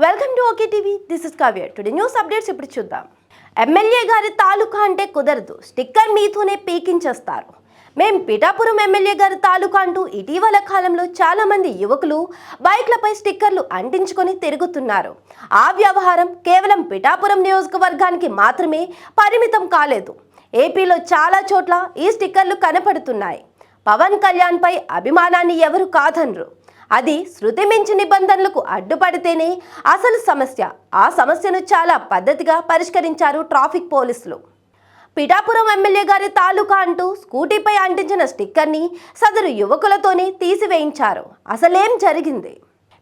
Welcome to okay TV. This is Kavya. Today news updates ఇప్పుడు చూద్దాం. MLA గారి తాలూకా అంటే కుదరదు, స్టిక్కర్ మీతోనే పీకించేస్తారు. మేం పిఠాపురం ఎమ్మెల్యే గారి తాలూకా అంటూ ఇటీవల కాలంలో చాలా మంది యువకులు బైక్లపై స్టిక్కర్లు అంటించుకొని తిరుగుతున్నారు. ఆ వ్యవహారం కేవలం పిఠాపురం నియోజకవర్గానికి మాత్రమే పరిమితం కాలేదు. ఏపీలో చాలా చోట్ల ఈ స్టిక్కర్లు కనపడుతున్నాయి. పవన్ కళ్యాణ్ పై అభిమానాన్ని ఎవరు కాదనరు. అది శృతి మించి నిబంధనలకు అడ్డుపడితేనే అసలు సమస్య. ఆ సమస్యను చాలా పద్ధతిగా పరిష్కరించారు ట్రాఫిక్ పోలీసులు. పిఠాపురం ఎమ్మెల్యే గారి తాలూకా అంటూ స్కూటీపై అంటించిన స్టిక్కర్ని సదరు యువకులతోనే తీసివేయించారు. అసలేం జరిగింది?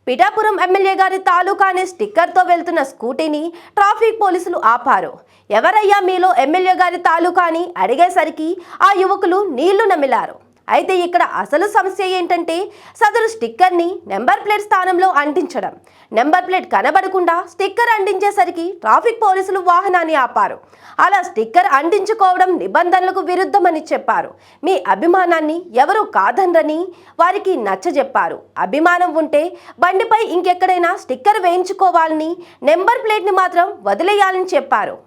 పిఠాపురం ఎమ్మెల్యే గారి తాలూకా అనే స్టిక్కర్తో వెళ్తున్న స్కూటీని ట్రాఫిక్ పోలీసులు ఆపారు. ఎవరయ్యా మీలో ఎమ్మెల్యే గారి తాలూకా అని అడిగేసరికి ఆ యువకులు నీళ్లు నమిలారు. అయితే ఇక్కడ అసలు సమస్య ఏంటంటే సదరు స్టిక్కర్ని నెంబర్ ప్లేట్ స్థానంలో అంటించడం. నెంబర్ ప్లేట్ కనబడకుండా స్టిక్కర్ అంటించేసరికి ట్రాఫిక్ పోలీసులు వాహనాన్ని ఆపారు. అలా స్టిక్కర్ అంటించుకోవడం నిబంధనలకు విరుద్ధమని చెప్పారు. మీ అభిమానాన్ని ఎవరు కాదనరని వారికి నచ్చజెప్పారు. అభిమానం ఉంటే బండిపై ఇంకెక్కడైనా స్టిక్కర్ వేయించుకోవాలని, నెంబర్ ప్లేట్ని మాత్రం వదిలేయాలని చెప్పారు.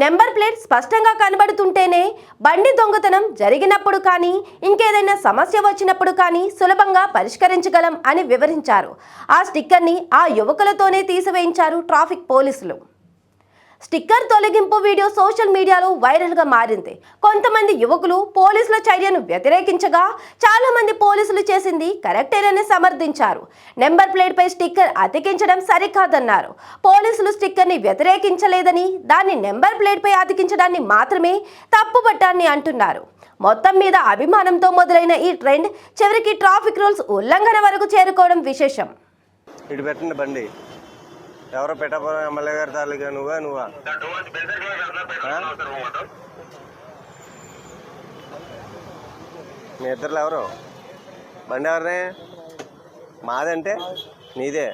నెంబర్ ప్లేట్ స్పష్టంగా కనబడుతుంటేనే బండి దొంగతనం జరిగినప్పుడు కానీ ఇంకేదైనా సమస్య వచ్చినప్పుడు కానీ సులభంగా పరిష్కరించగలం అని వివరించారు. ఆ స్టిక్కర్ని ఆ యువకులతోనే తీసివేయించారు ట్రాఫిక్ పోలీసులు. స్టిక్కర్ తొలగింపు వీడియో సోషల్ మీడియాలో వైరల్గా మారింది. కొంతమంది యువకులు పోలీసుల చర్యను వ్యతిరేకించగా చాలా మంది పోలీసులు చేసింది కరెక్టేనని సమర్థించారు. Number ప్లేట్పై sticker అతికించడం సరికాదన్నారు. పోలీసులు స్టిక్కర్ని వ్యతిరేకించలేదని, దాన్ని నెంబర్ ప్లేట్పై అతికించడాన్ని మాత్రమే తప్పుపట్టాన్ని అంటున్నారు. మొత్తం మీద అభిమానంతో మొదలైన ఈ ట్రెండ్ చివరికి ట్రాఫిక్ రూల్స్ ఉల్లంఘన వరకు చేరుకోవడం విశేషం. ఎవరో పిఠాపురం ఎమ్మెల్యే గారి తాలూకా నువ్వా మీ ఇద్దరులో ఎవరు? బండి ఎవరినే? మాదంటే నీదే,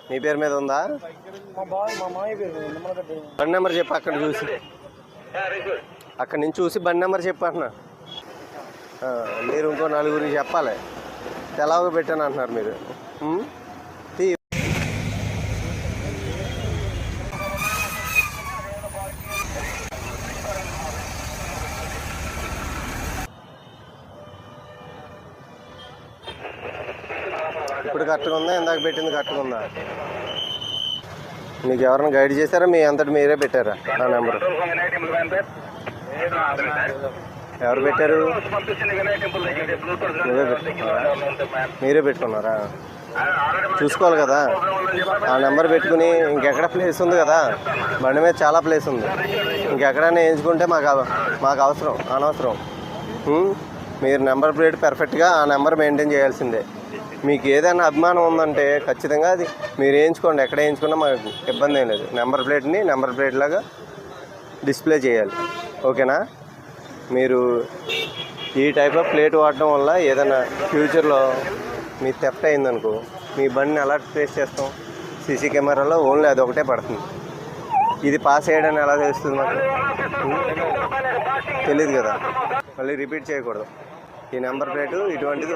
నీ పేరు మీద ఉందా? బండి నెంబర్ చెప్పు. అక్కడ చూసి అక్కడి నుంచి చూసి బండి నెంబర్ చెప్పు అంటున్నా. మీరు ఇంకో నలుగురికి చెప్పాలి. తెలవగా పెట్టాను అంటున్నారు మీరు. ఇప్పుడు కరెక్ట్గా ఉందా? ఇందాక పెట్టింది కరెక్ట్గా ఉందా? మీకు ఎవరైనా గైడ్ చేశారా? మీ అంతటి మీరే పెట్టారా ఆ నెంబర్? ఎవరు పెట్టారు? నువ్వే పెట్టుకున్నారా? మీరే పెట్టుకున్నారా? చూసుకోవాలి కదా. ఆ నెంబర్ పెట్టుకుని ఇంకెక్కడ ప్లేస్ ఉంది కదా, బండి మీద చాలా ప్లేస్ ఉంది. ఇంకెక్కడైనా వేయించుకుంటే మాకు అవసరం, అనవసరం. మీరు నెంబర్ ప్లేట్ పర్ఫెక్ట్గా ఆ నెంబర్ మెయింటైన్ చేయాల్సిందే. మీకు ఏదైనా అభిమానం ఉందంటే ఖచ్చితంగా అది మీరు వేయించుకోండి. ఎక్కడ వేయించుకున్నా మాకు ఇబ్బంది ఏం లేదు. నెంబర్ ప్లేట్ని నెంబర్ ప్లేట్ లాగా డిస్ప్లే చేయాలి. ఓకేనా? మీరు ఈ టైప్ ఆఫ్ ప్లేట్ వాడటం వల్ల ఏదైనా ఫ్యూచర్లో మీ థెఫ్ట్ అయిందనుకో, మీ బండిని ఎలా ట్రేస్ చేస్తాం? సీసీ కెమెరాలో ఓన్లీ అది ఒకటే పడుతుంది. ఇది పాస్ అయ్యడానికి ఎలా తెలుస్తుంది? మాకు తెలియదు కదా. మళ్ళీ రిపీట్ చేయకూడదు. ఈ నెంబర్ ప్లేటు ఇటువంటిది